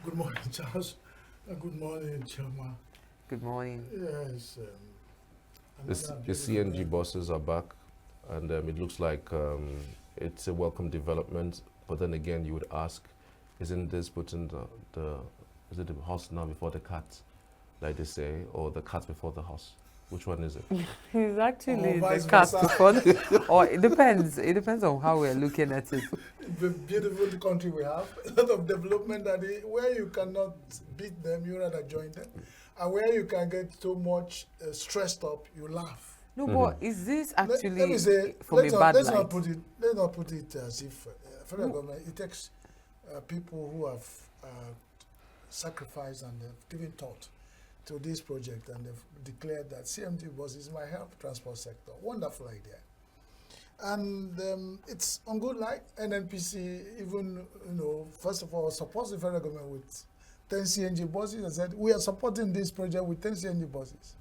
Good morning, Charles. Good morning, Chama. Good morning. Yes, another The beautiful CNG day. buses are back, and it looks like it's a welcome development. But then again, you would ask, isn't this putting the is it the horse now before the cat, like they say, or the cat before the horse? Which one is it? It's Or actually the vice cat versa. before, or it depends. It depends on how we're looking at it. The beautiful country we have, a lot of development where you cannot beat them, you rather join them. And where you can get so much stressed up, you laugh. No, Mhm. but is this Let me actually say, from a bad light? let's not put it as if federal No. government, it takes people who have sacrificed and have given thought to this project and they've declared that CMT buses might help transport sector. Wonderful idea. And it's on good light. NNPC even, first of all, supports the federal government with 10 CNG buses and said, we are supporting this project with 10 CNG buses.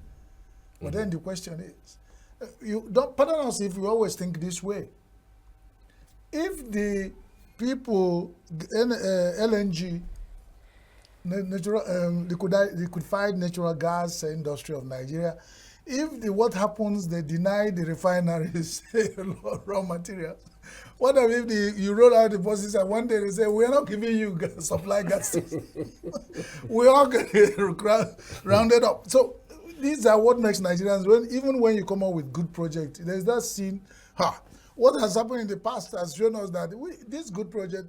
But then the question is, you don't pardon us if you always think this way. If the people, LNG, liquefied natural gas industry of Nigeria, if what happens, they deny the refineries raw materials. What if you roll out the buses and one day they say, we are not giving you supply gas. We all get rounded up. So these are what makes Nigerians, even when you come up with good projects, there's that scene, what has happened in the past has shown us that this good project,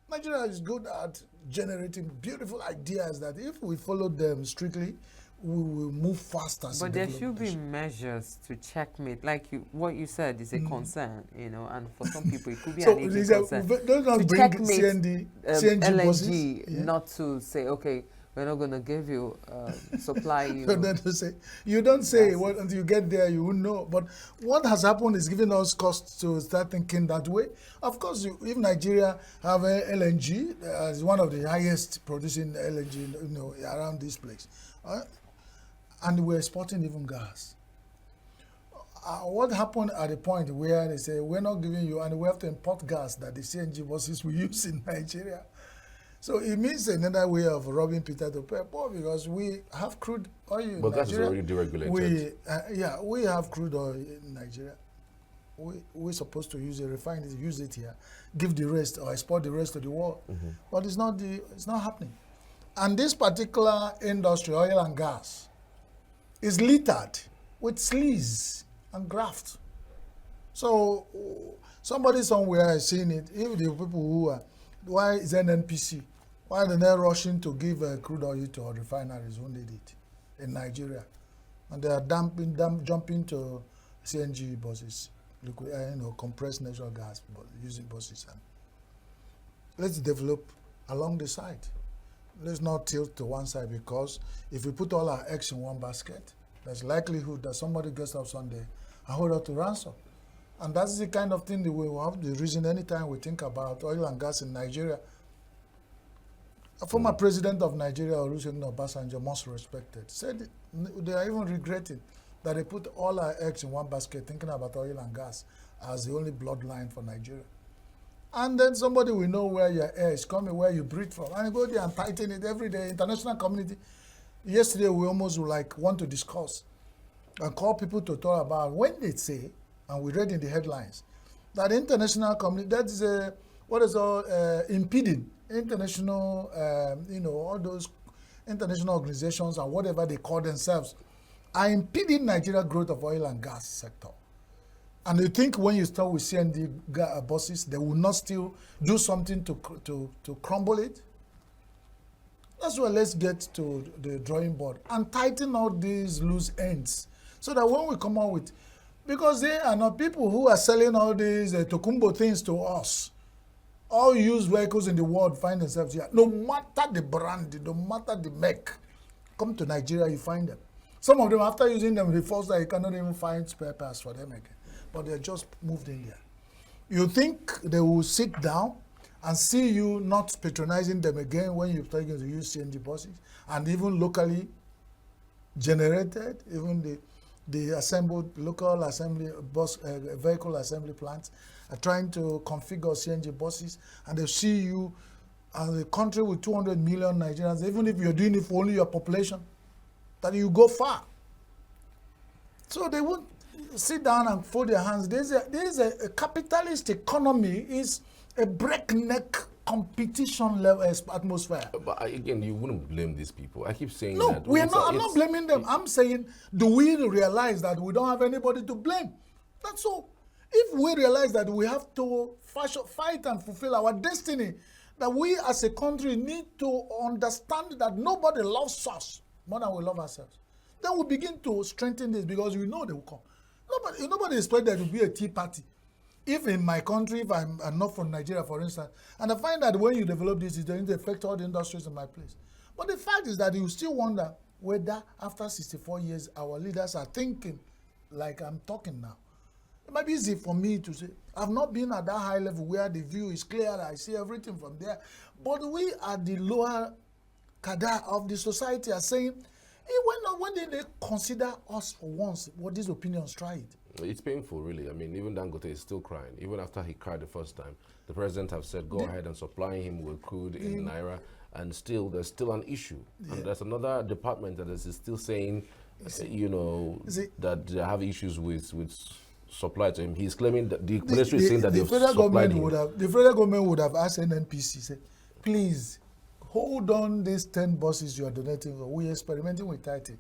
Nigeria is good at generating beautiful ideas that if we follow them strictly, we will move faster. But there should be measures to checkmate. Like what you said is a concern, and for some people it could be So an these aging concern. don't not To bring checkmate CNG buses. LNG, Yeah. not to say, okay, we're not going to give you supply you. So then to say, you don't say Yes. what until you get there, you won't know. But what has happened is giving us costs to start thinking that way. Of course, if Nigeria have LNG as one of the highest producing LNG, around this place, and we're exporting even gas. What happened at the point where they say we're not giving you, and we have to import gas that the CNG buses we use in Nigeria? So it means another way of robbing Peter to pay Paul, because we have crude oil in But that is Nigeria. already deregulated. We have crude oil in Nigeria. We're supposed to use it, refine it, use it here, give the rest or export the rest to the world. But it's not happening. And this particular industry, oil and gas, is littered with sleaze and graft. So somebody somewhere has seen it. If the people who are, why is NNPC? Why are they not rushing to give crude oil to our refineries who need it in Nigeria? And they are jumping to CNG buses, compressed natural gas, using buses. And let's develop along the side. Let's not tilt to one side, because if we put all our eggs in one basket, there's likelihood that somebody gets up Sunday and hold up to ransom. And that's the kind of thing that we will have the reason anytime we think about oil and gas in Nigeria. A former president of Nigeria, Olusegun Obasanjo, most respected, said they are even regretting that they put all our eggs in one basket thinking about oil and gas as the only bloodline for Nigeria. And then somebody will know where your air is coming, where you breathe from, and you go there and tighten it every day. International community. Yesterday we almost want to discuss and call people to talk about when they say, and we read in the headlines, that the international community, that is impeding international, all those international organizations and whatever they call themselves, are impeding Nigeria growth of oil and gas sector. And you think when you start with CND buses, they will not still do something to crumble it? That's why let's get to the drawing board and tighten all these loose ends, so that when we come out with, because they are not people who are selling all these Tokumbo things to us. All used vehicles in the world find themselves here. No matter the brand, no matter the make, come to Nigeria, you find them. Some of them, after using them, the first that you cannot even find spare parts for them again. But they're just moved in there. You think they will sit down and see you not patronizing them again when you're starting to use CNG buses, and even locally generated, even the assembled local assembly bus vehicle assembly plants are trying to configure CNG buses, and they see you as a country with 200 million Nigerians, even if you're doing it for only your population, that you go far. So they won't sit down and fold their hands. There's a capitalist economy is a breakneck competition level atmosphere. But again, you wouldn't blame these people. I keep saying No, that. we are not. I'm not blaming them. I'm saying, do we realize that we don't have anybody to blame? That's all. If we realize that we have to fight and fulfill our destiny, that we as a country need to understand that nobody loves us more than we love ourselves, then we begin to strengthen this, because we know they will come. Nobody expects there to be a tea party. If in my country, if I'm not from Nigeria, for instance, and I find that when you develop this, it's going to affect all the industries in my place. But the fact is that you still wonder whether after 64 years, our leaders are thinking like I'm talking now. It might be easy for me to say, I've not been at that high level where the view is clear, I see everything from there. But we at the lower cadre of the society are saying, hey, when did they consider us for once? What these opinions tried? It's painful, really. I mean, even Dangote is still crying. Even after he cried the first time, the president have said, go ahead and supply him with crude in Naira, and still, there's still an issue. Yeah. And there's another department that is still saying, that they have issues with supply to him. He's claiming that the ministry is saying that the federal government would have asked NNPC, say, please, hold on these 10 buses you are donating. We're experimenting with 30.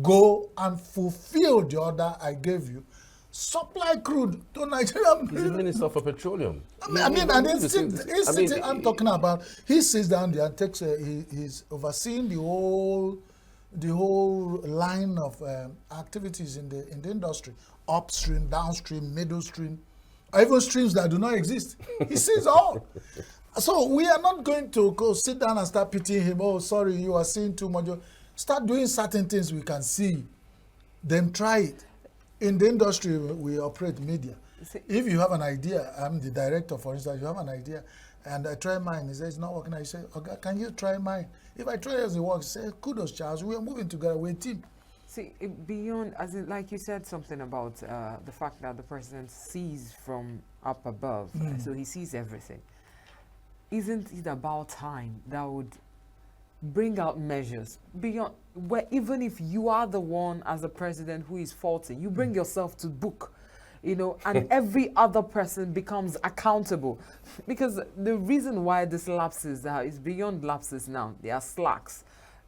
Go and fulfill the order I gave you. Supply crude to Nigeria. He's the Minister for Petroleum. I'm talking about, he sits down there and takes, he's overseeing the whole line of activities in the industry, upstream, downstream, middle stream, or even streams that do not exist. He sees all. So we are not going to go sit down and start pitying him. Oh, sorry, you are seeing too much. Start doing certain things we can see. Then try it. In the industry, we operate media. If you have an idea, I'm the director, for instance, you have an idea, and I try mine, he says, it's not working. I say, okay, can you try mine? If I try as it works, say, kudos, Charles, we are moving together, we're a team. See, beyond, as in, like you said something about the fact that the president sees from up above, so he sees everything. Isn't it about time that would bring out measures beyond, where even if you are the one as a president who is faulty, you bring yourself to book, and every other person becomes accountable? Because the reason why this lapses is beyond lapses now. There are slacks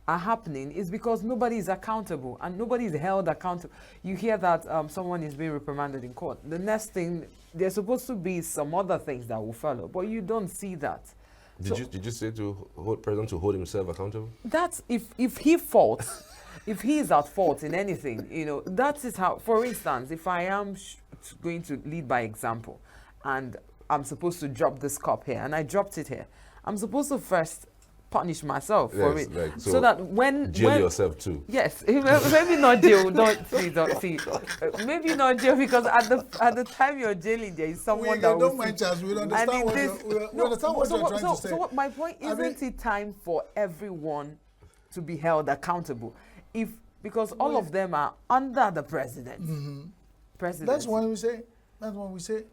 are happening is because nobody is accountable and nobody is held accountable. You hear that someone is being reprimanded in court. The next thing, there's supposed to be some other things that will follow, but you don't see that. Did you say to president to hold himself accountable? That's if he faults, if he is at fault in anything, that is how. For instance, if I am going to lead by example, and I'm supposed to drop this cup here, and I dropped it here, I'm supposed to first punish myself for it, so that when yourself too. Yes, maybe not jail. Don't see. Maybe not jail, because at the time you're jailing, there is someone that will. Don't mind, Charles. We understand what you're trying to say. So my point, isn't it time for everyone to be held accountable? Because all of them are under the president. President. That's when we say.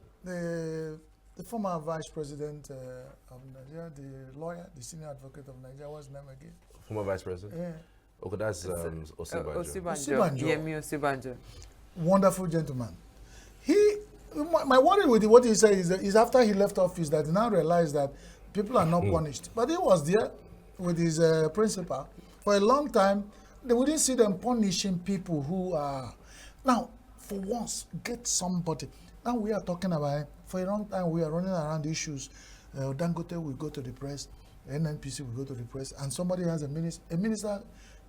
The former vice president of Nigeria, the lawyer, the senior advocate of Nigeria, what's his name again? Former vice president? Yeah. Okay, that's Osibanjo. Yemi Osibanjo. Wonderful gentleman. My worry with what he said is after he left office that he now realized that people are not punished. But he was there with his principal. For a long time, they wouldn't see them punishing people who are... Now, for once, get somebody. Now we are talking about it. For a long time, we are running around issues. Dangote will go to the press, NNPC will go to the press, and somebody has a minister,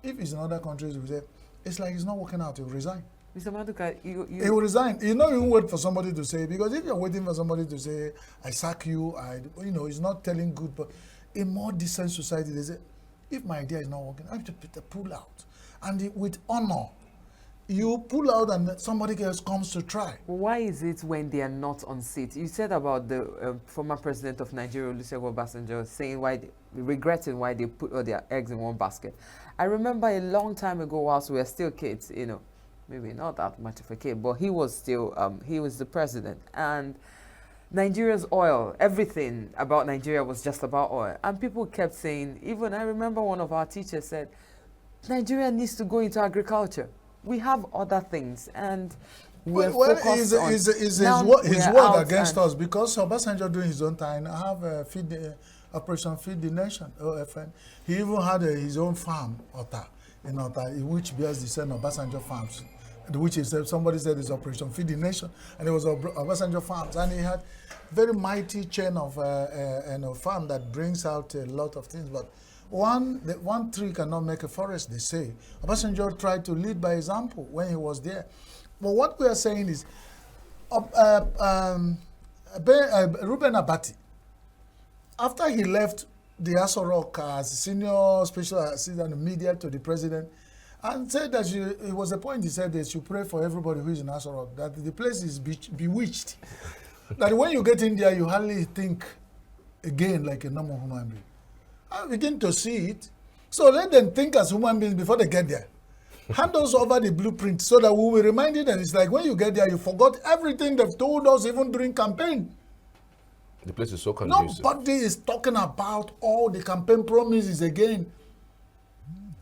if he's in other countries, will say, it's like it's not working out, he'll resign. Mr. Maduka, he will resign. You know, you wait for somebody to say, because if you're waiting for somebody to say, I sack you, it's not telling good, but in more decent society, they say, if my idea is not working, I have to pull out. And with honor, you pull out and somebody else comes to try. Why is it when they are not on seat? You said about the former president of Nigeria, Olusegun Obasanjo, saying regretting why they put all their eggs in one basket. I remember a long time ago, whilst we were still kids, maybe not that much of a kid, but he was still, he was the president. And Nigeria's oil, everything about Nigeria was just about oil. And people kept saying, even I remember one of our teachers said, Nigeria needs to go into agriculture. We have other things. And we're focused on... his word against us, because Obasanjo doing his own time, I have Operation Feed the Nation, OFN. He even had his own farm, Ota, in Ota, which bears the same Obasanjo farms, which is somebody said is Operation Feed the Nation, and it was Obasanjo farms, and he had very mighty chain of farm that brings out a lot of things. But one tree cannot make a forest, they say. Obasanjo tried to lead by example when he was there. But what we are saying is, Reuben Abati, after he left the Aso Rock as senior special assistant media to the president, and said that it was a point he said they should pray for everybody who is in Aso Rock, that the place is bewitched. That when you get in there, you hardly think again like a normal human being. I begin to see it. So let them think as human beings before they get there. Hand us over the blueprint so that we will remind you that it's like when you get there, you forgot everything they've told us even during campaign. The place is so conducive. Nobody is talking about all the campaign promises again.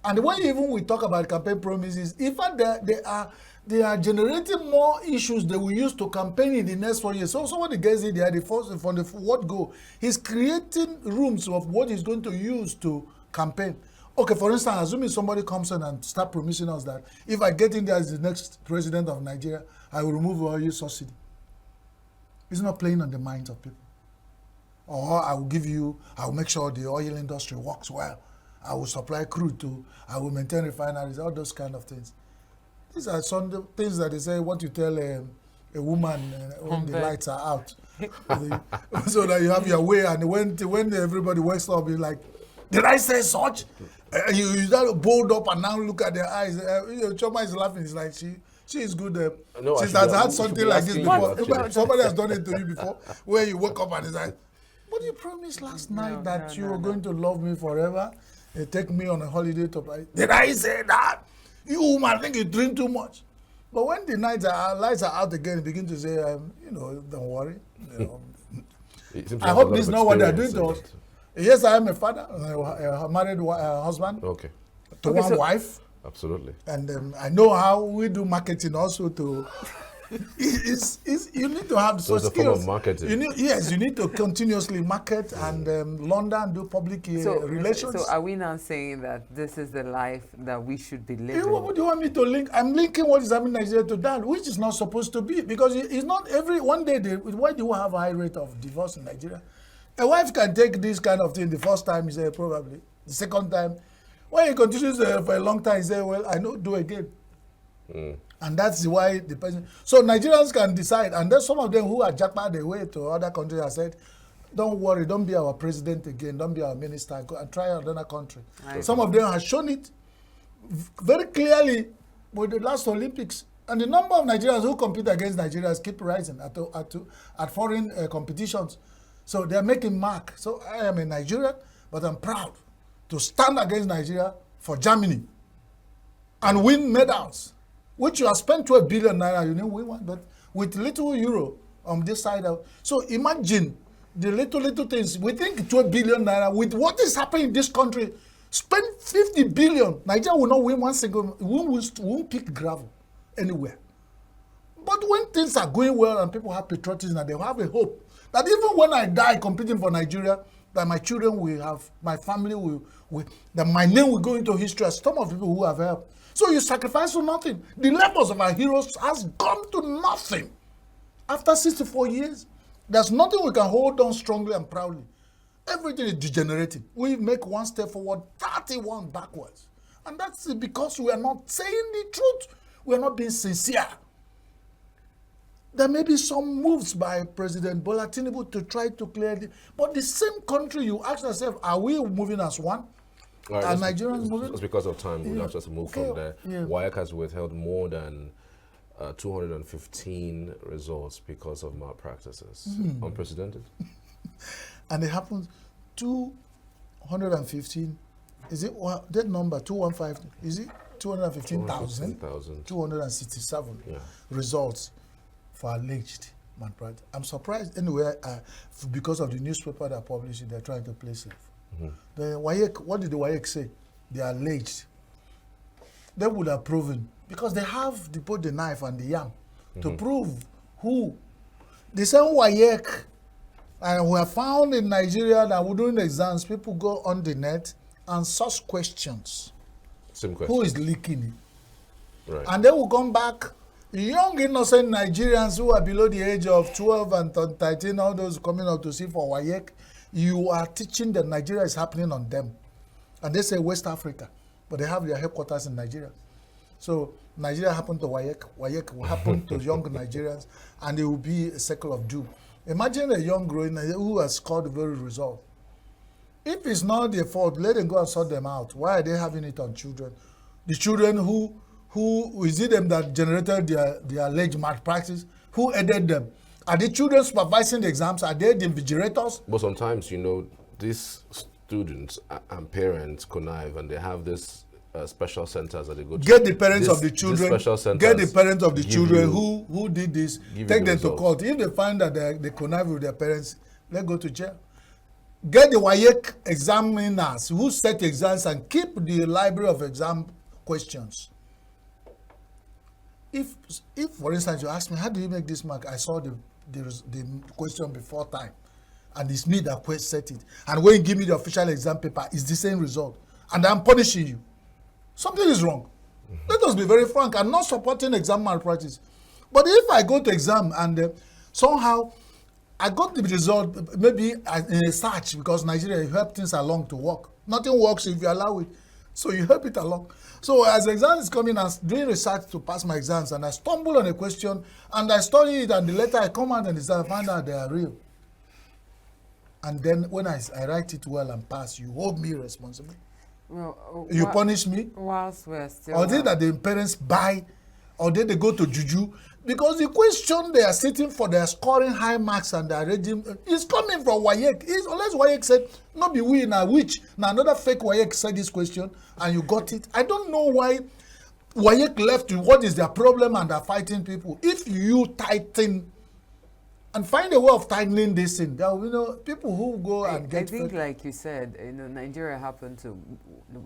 And when even we talk about campaign promises, in fact, they are generating more issues that we use to campaign in the next 4 years. So somebody gets in there, the first from the what go, he's creating rooms of what he's going to use to campaign. Okay, for instance, assuming somebody comes in and start promising us that if I get in there as the next president of Nigeria, I will remove oil subsidy. It's not playing on the minds of people. Or I will make sure the oil industry works well. I will supply crude I will maintain refineries, all those kind of things. These are some things that they say, what you tell a woman when the lights are out. So that you have your way, and when everybody wakes up, you're like, did I say such? You start bold up and now look at their eyes. Choma is laughing. It's like she is good. No, she has had something like this before. Somebody has done it to you before, where you wake up and it's like, but you promised last night that you were going to love me forever. Take me on a holiday to... Did I say that? You woman, I think you drink too much. But when the lights are out again, you begin to say, don't worry. I hope this is not what they're doing to us. Yes, I am a father, a married husband. Okay. To one wife. Absolutely. And I know how we do marketing also to... you need to have such skills. Form of marketing. You need to continuously market and London do public relations. So are we now saying that this is the life that we should be living? What do you want me to link? I'm linking what is happening in Nigeria to that, which is not supposed to be, because it's not one day. Why do you have a high rate of divorce in Nigeria? A wife can take this kind of thing the first time, you say probably. The second time, when he continues for a long time, he say, well, I know, do again. And that's why the person... So Nigerians can decide, and there's some of them who are jackpot their way to other countries and said, don't worry, don't be our president again, don't be our minister, go and try another country. Some of them have shown it very clearly with the last Olympics. And the number of Nigerians who compete against Nigerians keep rising at foreign competitions. So they're making mark. So I am a Nigerian, but I'm proud to stand against Nigeria for Germany and win medals, which you have spent 12 billion naira, you didn't win one, but with little euro on this side out. So imagine the little things. We think 12 billion naira with what is happening in this country. Spend 50 billion. Nigeria will not win one single, won't pick gravel anywhere. But when things are going well and people have patriotism and they have a hope that even when I die competing for Nigeria, that my children will have, my family will that my name will go into history as some of the people who have helped. So you sacrifice for nothing. The labors of our heroes has gone to nothing. After 64 years, there's nothing we can hold on strongly and proudly. Everything is degenerating. We make one step forward, 31 backwards. And that's because we are not saying the truth. We are not being sincere. There may be some moves by President Bola Tinubu to try to clear it. But the same country, you ask yourself, are we moving as one? Right, are Nigerians moving? It's because of time. We'll have to move from there. Yeah. WAEC has withheld more than 215 results because of malpractices. Unprecedented. And it happens 215. Is it that number 215? Is it 215,000? 267 results for alleged malpractice. I'm surprised anyway because of the newspaper that published it, they're trying to play safe. The WAEC, what did the WAEC say? They alleged. They would have proven, because they have both the knife and the yam to prove who. The same WAEC, and we have found in Nigeria that we're doing exams, people go on the net and search questions. Same question. Who is leaking it? Right. And they will come back, young innocent Nigerians who are below the age of 12 and 13, all those coming out to see for WAEC, you are teaching that Nigeria is happening on them. And they say West Africa, but they have their headquarters in Nigeria. So Nigeria happened to WAEC, WAEC will happen to young Nigerians, and it will be a circle of doom. Imagine a young growing Nigerian who has scored the very result. If it's not their fault, let them go and sort them out. Why are they having it on children? The children who is it them that generated their alleged malpractice? Who aided them? Are the children supervising the exams? Are they the invigilators? But sometimes, you know, these students and parents connive, and they have this special centers that they go to. Get the parents of the children. Get the parents of the children who did this. Take them to court. If they find that they connive with their parents, let go to jail. Get the WAEC examiners who set exams and keep the library of exam questions. If for instance, you ask me, how do you make this mark? I saw the question before time, and it's me that set it. And when you give me the official exam paper, it's the same result, and I'm punishing you. Something is wrong. Let us be very frank. I'm not supporting exam malpractice. But if I go to exam and somehow I got the result, maybe in a search, because Nigeria, you help things along to work. Nothing works if you allow it. So you help it along. So as the exam is coming, I'm doing research to pass my exams, and I stumble on a question, and I study it, and the later I come out and find out they are real. And then when I write it well and pass, you hold me responsible. Well, you punish me? Whilst we're still... Or did that the parents buy, or did they go to juju? Because the question they are sitting for, they are scoring high marks and they are reading, is coming from WAEC. Unless WAEC said, not be we now, which, now another fake WAEC said this question, and you got it. I don't know why WAEC left you. What is their problem, and they're fighting people. If you tighten and find a way of tightening this in, there will be people who go and get... I think, like you said, Nigeria happened to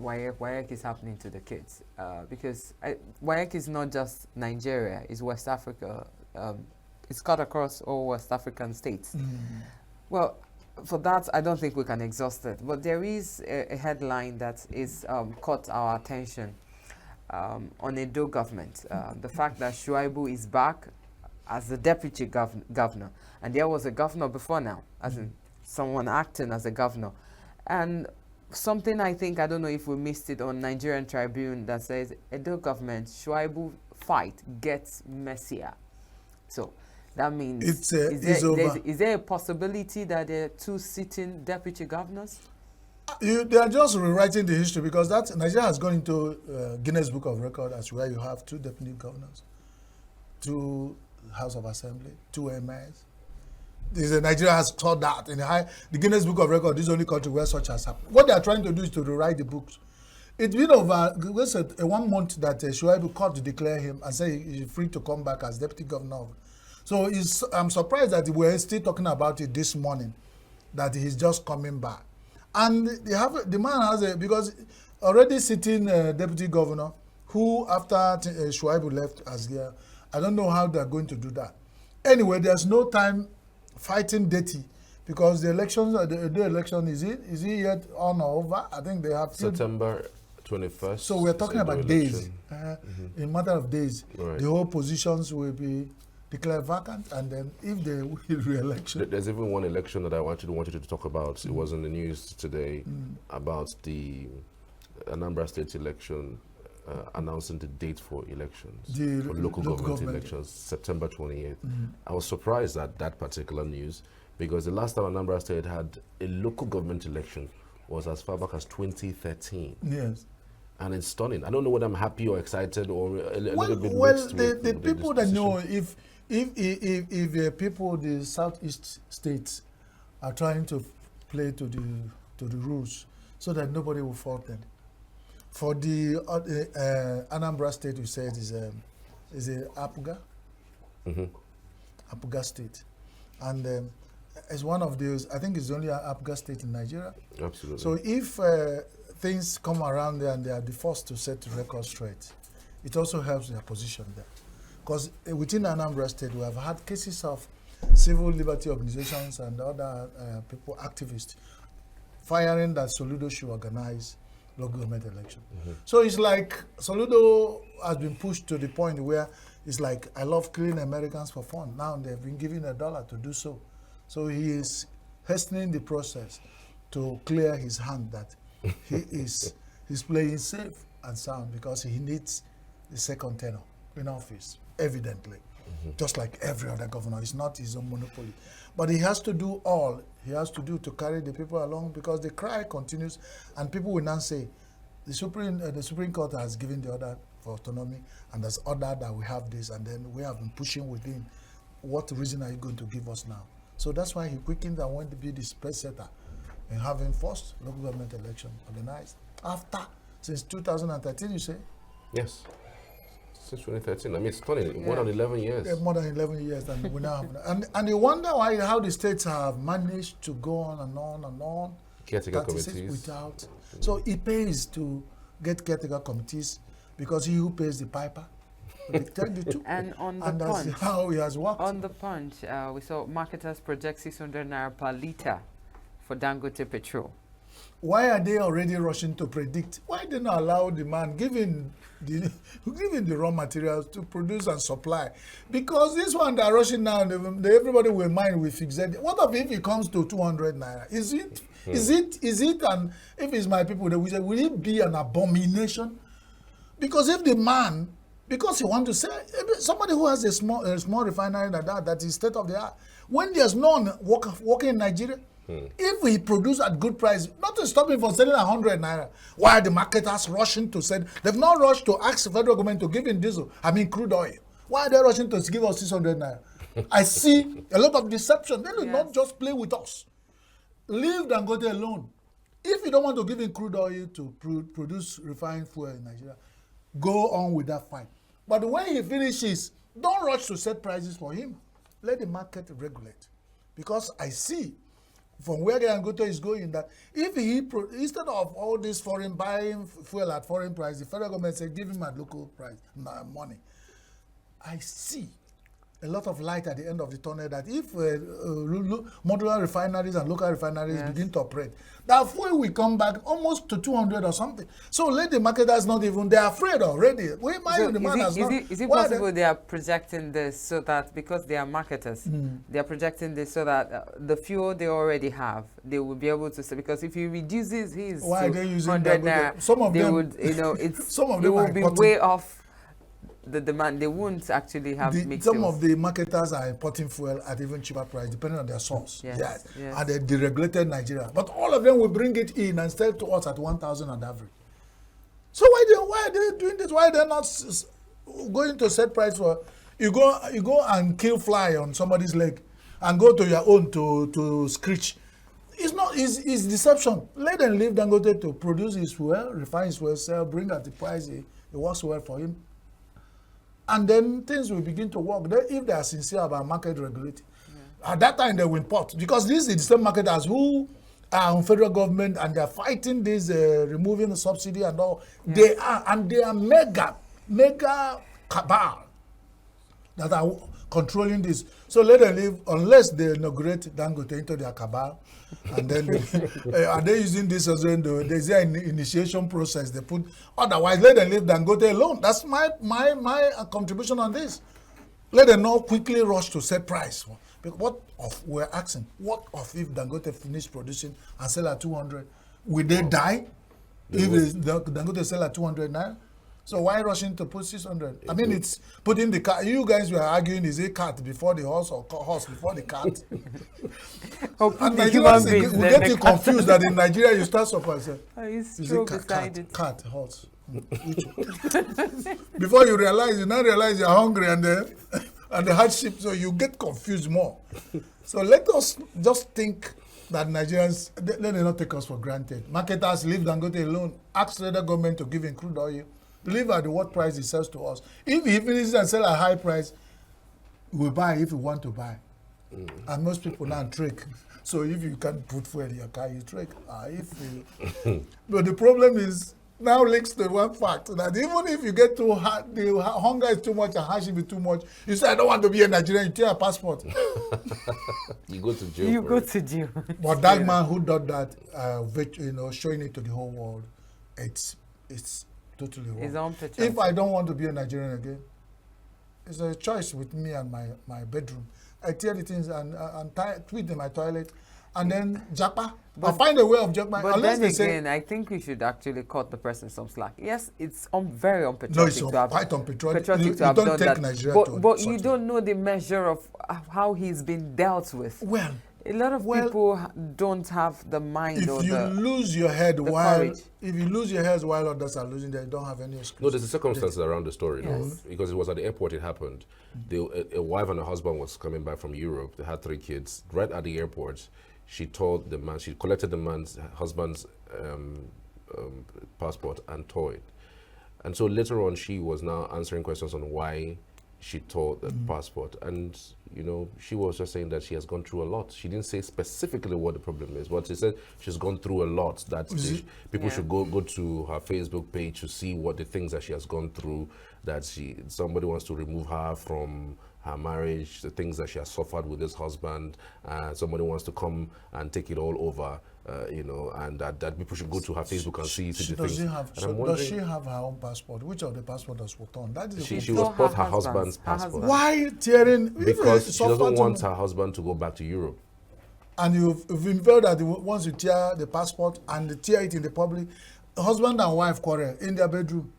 WAEC. WAEC is happening to the kids because WAEC is not just Nigeria; it's West Africa. It's cut across all West African states. Well, for that, I don't think we can exhaust it. But there is a headline that is caught our attention on Edo government. The fact that Shuaibu is back as the deputy governor, and there was a governor before now, as in someone acting as a governor. And something I don't know if we missed it on Nigerian Tribune that says, Edo government, Shuaibu fight gets messier. So that means, is there a possibility that there are two sitting deputy governors? They are just rewriting the history, because that Nigeria has gone into Guinness Book of Record as where you have two deputy governors, two House of Assembly, two emirs. Nigeria has taught that in the Guinness Book of Record. This is the only country where such has happened. What they are trying to do is to rewrite the books. It's been over 1 month that Shuaibu court to declare him and say he's free to come back as deputy governor. So I'm surprised that we're still talking about it this morning, that he's just coming back. And the man has because already sitting deputy governor, who after Shuaibu left as here, I don't know how they're going to do that. Anyway, there's no time fighting dirty, because the elections, the election, is it yet on or over? I think they have September 21st. So we're talking about days. In a matter of days, the whole positions will be declared vacant, and then if they will re-election. There's even one election that I wanted you to talk about. It was in the news today about the Anambra State election. Announcing the date for elections, for local government elections, September 28th. I was surprised at that particular news, because the last time Anambra State had a local government election was as far back as 2013. Yes. And it's stunning. I don't know whether I'm happy or excited or a little bit well, mixed the people that know, if people, the Southeast states are trying to play to the rules so that nobody will fault them. For the Anambra State, we said is a Apuga, Apuga State. And it's one of those, I think it's the only Apuga State in Nigeria. Absolutely. So if things come around there and they are the first to set the record straight, it also helps their position there. Because within Anambra State, we have had cases of civil liberty organizations and other people, activists, firing that Soludo should organize local government election. So it's like Soludo has been pushed to the point where it's like, I love killing Americans for fun. Now they've been given $1 to do so. So he is hastening the process to clear his hand that he's playing safe and sound because he needs the second tenure in office, evidently. Just like every other governor. It's not his own monopoly. But he has to do all he has to do to carry the people along because the cry continues and people will now say, the Supreme Court has given the order for autonomy and has ordered that we have this and then we have been pushing within. What reason are you going to give us now? So that's why he quickened and went to be the space setter in having first local government election organized. Since 2013, you say? Yes. Since 2013. I mean, it's more than 11 years. Yeah, more than 11 years, and we now have, and you wonder how the states have managed to go on and on and on. Caretaker committees. Without. So it pays to get caretaker committees because he who pays the piper. They tell the two. And on the and that's punch, how he has worked. on the punch, we saw marketers project 600 naira per litre for Dangote petrol. Why are they already rushing to predict? Why they not allow the man giving the raw materials to produce and supply? Because this one they're rushing now, everybody will mind with fixed. What if it comes to 200 naira? Is it? And if it's my people, they will say, will it be an abomination? Because if the man, because he want to say, somebody who has a small refinery like that is state of the art. When there's none working in Nigeria, if he produce at good price, not to stop him from selling 100 naira, why are the marketers rushing to sell? They've not rushed to ask the federal government to give him diesel, crude oil. Why are they rushing to give us 600 naira? I see a lot of deception. They will not just play with us. Leave Dangote alone. If you don't want to give him crude oil to produce refined fuel in Nigeria, go on with that fight. But when he finishes, don't rush to set prices for him. Let the market regulate. Because I see from where Dangote is going that if he, instead of all this foreign buying fuel at foreign price, the federal government said give him at local price, money. I see a lot of light at the end of the tunnel that if modular refineries and local refineries begin to operate, that fuel will come back almost to 200 or something. So let the marketers not even, they're afraid already. Is it possible they are projecting this so that, because they are marketers, they are projecting this so that the fuel they already have, they will be able to sell? Because if he reduces his why are they using 100 naira, some of they them would, it's, some of they them will be way off the demand. They won't actually have mixed some fuels. of the marketers are importing fuel at even cheaper price depending on their source. Yes. And they deregulated Nigeria. But all of them will bring it in and sell to us at 1,000 on average. So why are they doing this? Why are they not going to set price for you go and kill fly on somebody's leg and go to your own to screech? It's deception. Let them leave Dangote to produce his fuel, refine his fuel, sell, bring at the price it works well for him. And then things will begin to work. If they are sincere about market regulating, at that time they will import. Because this is the same marketers who are on federal government and they are fighting this, removing the subsidy and all. They are mega cabal that are controlling this. So let them leave, unless they inaugurate Dangote into their cabal. And then are they using this as there's an initiation process they put? Otherwise, let them leave Dangote alone. That's my contribution on this. Let them not quickly rush to set price. We're asking, what if Dangote finish producing and sell at 200? Will they die if Dangote sell at 200 now? So why rushing to put 600? I mean, it's putting the cat. You guys were arguing, is it cat before the horse or horse before the cat? And Nigerians will get you confused that in Nigeria you start surprising. Is it cat, horse? Before you now realize you're hungry and the hardship, so you get confused more. So let us just think that Nigerians, let them not take us for granted. Marketers, leave Dangote alone. Ask the government to give him crude oil. Leave at what price he sells to us. If he finishes and sell at high price, will buy if you want to buy. And most people now trick. So if you can't put fuel in your car, you trick. But the problem is now links to one fact that even if you get too hard, the hunger is too much and hardship is too much. You say, I don't want to be a Nigerian, you take a passport. You go to jail. You for go it. to jail. But that man who did that, showing it to the whole world, it's totally wrong. His own picture. If I don't want to be a Nigerian again, it's a choice with me and my bedroom. I tear the things and tweet in my toilet, and then japa. I'll find a way of japa. But Unless then they say, again, I think we should actually cut the person some slack. Yes, it's very unpatriotic no, it's to have quite unpatriotic. patriotic You to have don't done take that. Nigeria But to you such don't know the measure of how he's been dealt with. Well, A lot of people don't have the mind or if you the lose your head while courage. if you lose your head while others are losing, they don't have any excuse. No, there's the circumstances around the story, no? Yes. Because it was at the airport it happened. A wife and a husband was coming back from Europe. They had 3 kids. Right at the airport, she told the man, she collected the man's husband's passport and tore it. And so later on, she was now answering questions on why she tore the passport. And, you know, she was just saying that she has gone through a lot. She didn't say specifically what the problem is, but she said she's gone through a lot, that people should go to her Facebook page to see what the things that she has gone through, that somebody wants to remove her from her marriage, the things that she has suffered with this husband, somebody wants to come and take it all over, you know, and that people should go to her Facebook and see the things. Does she have her own passport? Which of the passport does returned? That is She was bought her husband's passport. Why tearing? Because she doesn't want her husband to go back to Europe. And you've inferred that once you tear the passport and tear it in the public, husband and wife quarrel in their bedroom.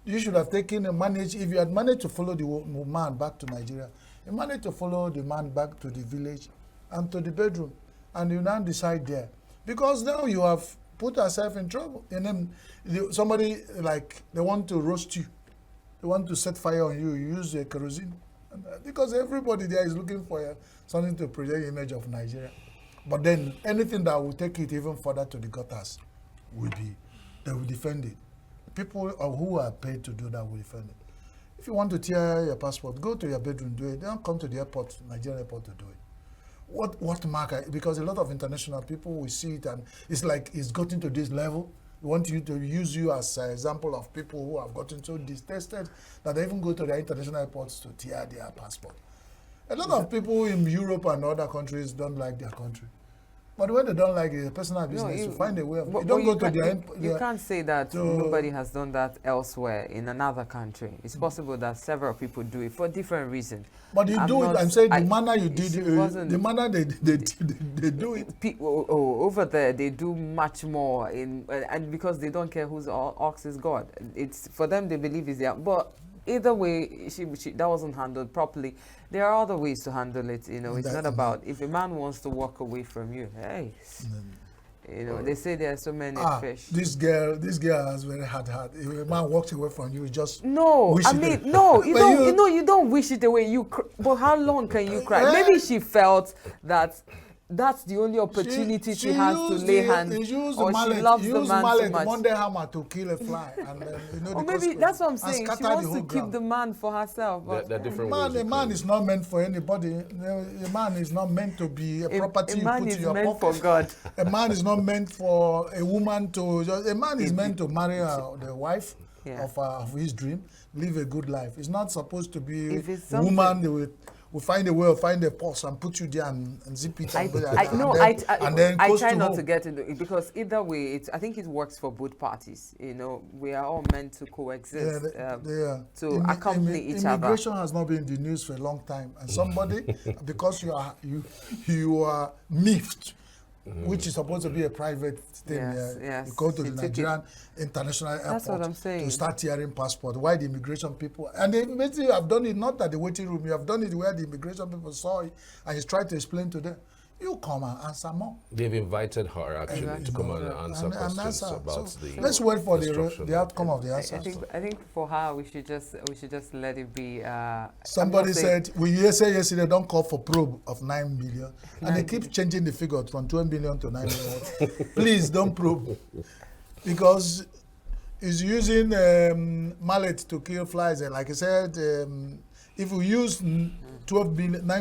You should have taken and managed, if you had managed to follow the man back to Nigeria, you managed to follow the man back to the village and to the bedroom, and you now decide there. Because now you have put yourself in trouble. And then somebody, like, they want to roast you. They want to set fire on you. You use kerosene. Because everybody there is looking for something to project the image of Nigeria. But then anything that will take it even further to the gutters they will defend it. People who are paid to do that will defend it. If you want to tear your passport, go to your bedroom, do it. Don't come to the airport, Nigerian airport, to do it. What mark? Because a lot of international people will see it, and it's like it's gotten to this level. We want you to use you as an example of people who have gotten so detested that they even go to their international airports to tear their passport. A lot of people in Europe and other countries don't like their country. But when they don't like it, personal business, you find a way of... You don't go to their... You can't say that nobody has done that elsewhere in another country. It's possible that several people do it for different reasons. But you do it, I'm saying the manner you did it, the manner they do it. People over there, they do much more, and because they don't care whose ox is God. It's for them, they believe is their... But either way, that wasn't handled properly. There are other ways to handle it. You know, it's not about if a man wants to walk away from you. Hey, you know, they say there are so many fish. This girl has very hard heart. If a man walks away from you, just no. I mean, no. You don't. You know, you don't wish it away. But how long can you cry? Maybe she felt that. That's the only opportunity she has to lay hands, or she loves the man so much. Monday hammer to kill a fly, and you know. Or maybe that's what I'm saying. She wants to keep the man for herself. There are different ways. A man is not meant for anybody. A man is not meant to be a property you put in your pocket. A man is meant for God. A man is not meant for a woman to. A man is meant to marry the wife of his dream, live a good life. It's not supposed to be a woman will find a way or find a purse and put you there and zip it. I try not to get into it because either way, I think it works for both parties. You know, we are all meant to coexist, to accompany each other. Immigration has not been in the news for a long time, and somebody, because you are miffed, which is supposed to be a private thing. You go to the Nigerian International Airport to start tearing passport. Why the immigration people? And they basically have done it not at the waiting room. You have done it where the immigration people saw it and you tried to explain to them. You come and answer more. They've invited her actually to come and answer questions about the. Let's wait for the outcome of the answer. I think for her we should just let it be. Somebody said say yesterday don't call for probe of 9 million, and they keep changing the figure from 12 million to 9 million. Please don't probe, because it's using mallet to kill flies, and like I said. If we use 9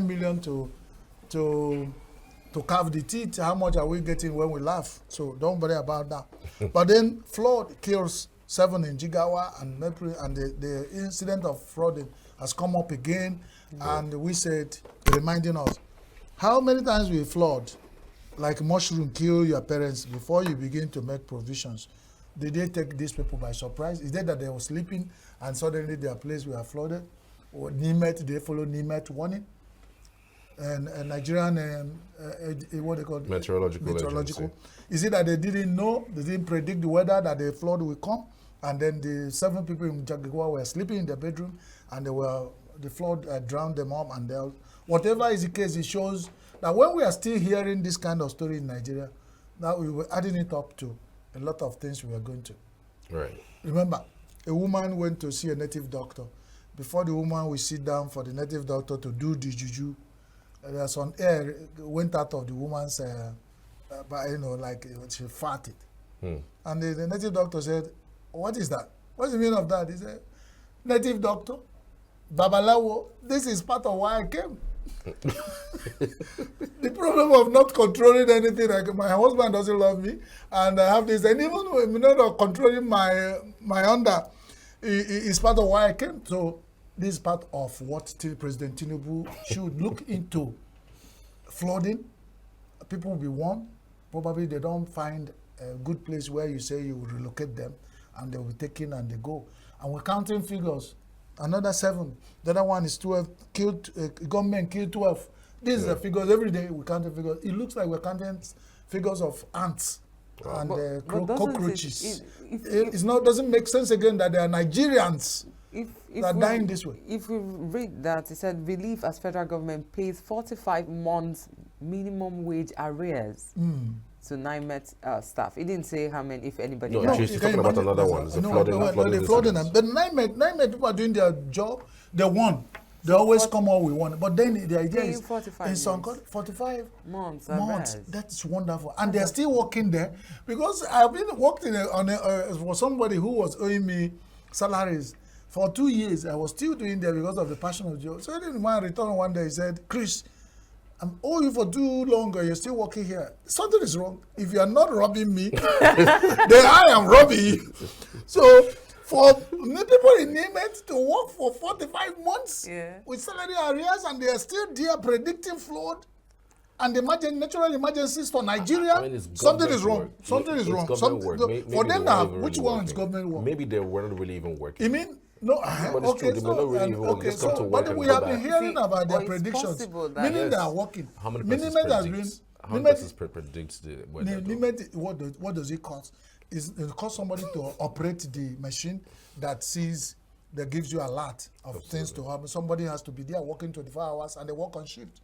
million to carve the teeth, how much are we getting when we laugh? So don't worry about that. But then flood kills 7 in Jigawa, and the incident of flooding has come up again, and we said, reminding us, how many times we flood, like mushroom kill your parents before you begin to make provisions? Did they take these people by surprise? Is it that they were sleeping and suddenly their place were flooded? Or NIMET, they follow NIMET warning? And Nigerian, what they call meteorological agency. Is it that they didn't know, they didn't predict the weather, that the flood will come, and then the 7 people in Jagawa were sleeping in their bedroom, and the flood drowned them up, and whatever is the case, it shows that when we are still hearing this kind of story in Nigeria, now we were adding it up to a lot of things we are going to. Right. Remember, a woman went to see a native doctor. Before the woman will sit down for the native doctor to do the juju, there's some air went out of the woman's, like she farted. And the native doctor said, "What is that? What's the meaning of that?" He said, "Native doctor, Babalawo, this is part of why I came." The problem of not controlling anything, like my husband doesn't love me, and I have this, and even when not controlling my under, is part of why I came. So this is part of what President Tinubu should look into. Flooding, people will be warned. Probably they don't find a good place where you say you will relocate them, and they will be taken and they go. And we're counting figures. Another 7. The other one is 12. Killed, gunmen killed 12. These are the figures. Every day we count the figures. It looks like we're counting figures of ants and cockroaches. Doesn't make sense again that there are Nigerians that are dying this way. If we read that, it said relief as federal government pays 45 months minimum wage arrears to NIMET staff. It didn't say how many, if anybody. No, she's talking about another one. The flooding. The NIMET people are doing their job. They won. They always come out with one. But then the idea is 45 months. That's wonderful. And they're still working there, because I've been working for somebody who was owing me salaries for 2 years. I was still doing there because of the passion of job. So then when I returned one day, he said, "Chris, I'm owing you for too long, you're still working here. Something is wrong. If you are not robbing me, then I am robbing you." So for people in NIMET to work for 45 months with salary arrears, and they are still there predicting flood and natural emergencies for Nigeria, something is wrong. Something is wrong. For them now, which one is government work? Maybe they weren't really even working. You mean? No, but we have been hearing about their predictions, meaning they are working. How many persons predicts the weather? NIMET, what does it cost? It costs somebody to operate the machine that gives you a lot of things to happen. Somebody has to be there working 24 hours, and they work on shift.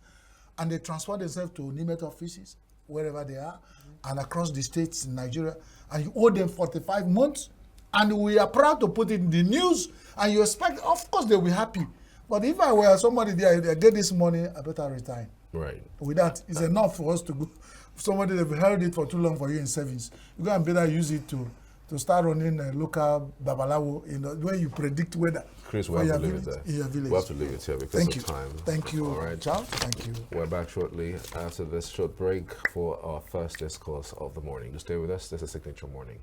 And they transfer themselves to NIMET offices, wherever they are, and across the states in Nigeria. And you owe them 45 months. And we are proud to put it in the news, and you expect, of course, they'll be happy. But if I were somebody there, I get this money, I better resign. Right. With that, it's enough for us to go. Somebody that held it for too long for you in savings, you can better use it to start running a local babalawo, where you predict weather. Chris, we have to leave it there. We have to leave it here because of time. Thank you. All right, Charles. Thank you. We're back shortly after this short break for our first discourse of the morning. To stay with us, this is Signature Morning.